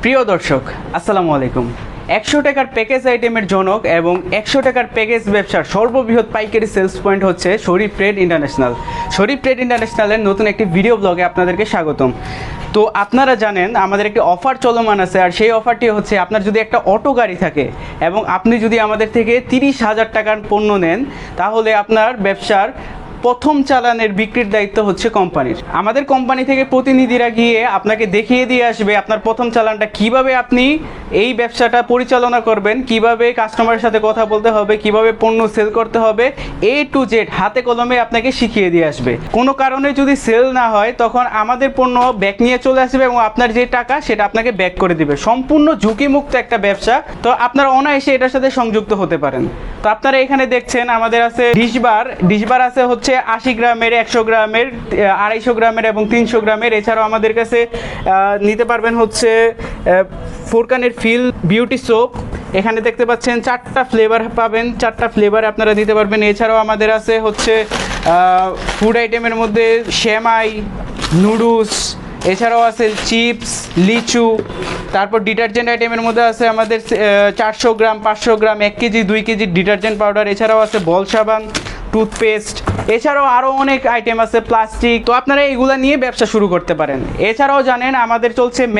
প্রিয় দর্শক, আসসালামু আলাইকুম। 100 টাকার প্যাকেজ আইটেমের জনক এবং 100 টাকার প্যাকেজ ব্যবসার সর্ববৃহৎ পাইকারি সেলস পয়েন্ট হচ্ছে শরীফ ট্রেড ইন্টারন্যাশনাল। শরীফ ট্রেড ইন্টারন্যাশনালের নতুন একটি ভিডিও ব্লগে আপনাদেরকে স্বাগতম। তো আপনারা জানেন আমাদের একটি অফার চলমান আছে, আর সেই অফারটি হচ্ছে আপনার যদি একটা অটো গাড়ি থাকে এবং আপনি যদি আমাদের থেকে 30,000 টাকার পণ্য নেন, তাহলে আপনার ব্যবসার প্রথম চালানের বিক্রির দায়িত্ব হচ্ছে কোম্পানির। আমাদের কোম্পানি থেকে প্রতিনিধিরা গিয়ে আপনাকে দেখিয়ে দিয়ে আসবে আপনার প্রথম চালানটা কিভাবে আপনি এই ব্যবসাটা পরিচালনা করবেন, কিভাবে কাস্টমারের সাথে কথা বলতে হবে, কিভাবে পণ্য সেল করতে হবে, A to Z হাতে কলমে আপনাকে শিখিয়ে দিয়ে আসবে। কোনো কারণে যদি সেল না হয় তখন আমাদের পণ্য ব্যাক নিয়ে চলে আসবে এবং আপনার যে টাকা সেটা আপনাকে ব্যাক করে দিবে। সম্পূর্ণ ঝুঁকিমুক্ত একটা ব্যবসা। তো আপনারা অনায়াসে এটার সাথে সংযুক্ত হতে পারেন। তো আপনারা এখানে দেখছেন আমাদের আছে ডিশবার আছে হচ্ছে 80 গ্রামের, 100 গ্রামের, 250 গ্রামের এবং 300 গ্রামের। এছাড়াও আমাদের কাছে নিতে পারবেন হচ্ছে ফোরকানের ফিল বিউটি সোপ। এখানে দেখতে পাচ্ছেন 4টা ফ্লেভার পাবেন, 4টা ফ্লেভার আপনারা দিতে পারবেন। এছাড়াও আমাদের আছে হচ্ছে ফুড আইটেমের মধ্যে সেমাই, নুডলস, এছাড়াও আছে চিপস, লিচু। তারপর ডিটারজেন্ট আইটেমের মধ্যে আছে আমাদের 400 গ্রাম, 500 গ্রাম, 1 কেজি, 2 কেজি ডিটারজেন্ট পাউডার। এছাড়াও আছে বল সাবান, টুথপেস্ট, এছাড়াও আরও অনেক আইটেম আছে, প্লাস্টিক। তো আপনারা এগুলো নিয়ে ব্যবসা শুরু করতে পারেন। এছাড়াও জানেন আমাদের চলছে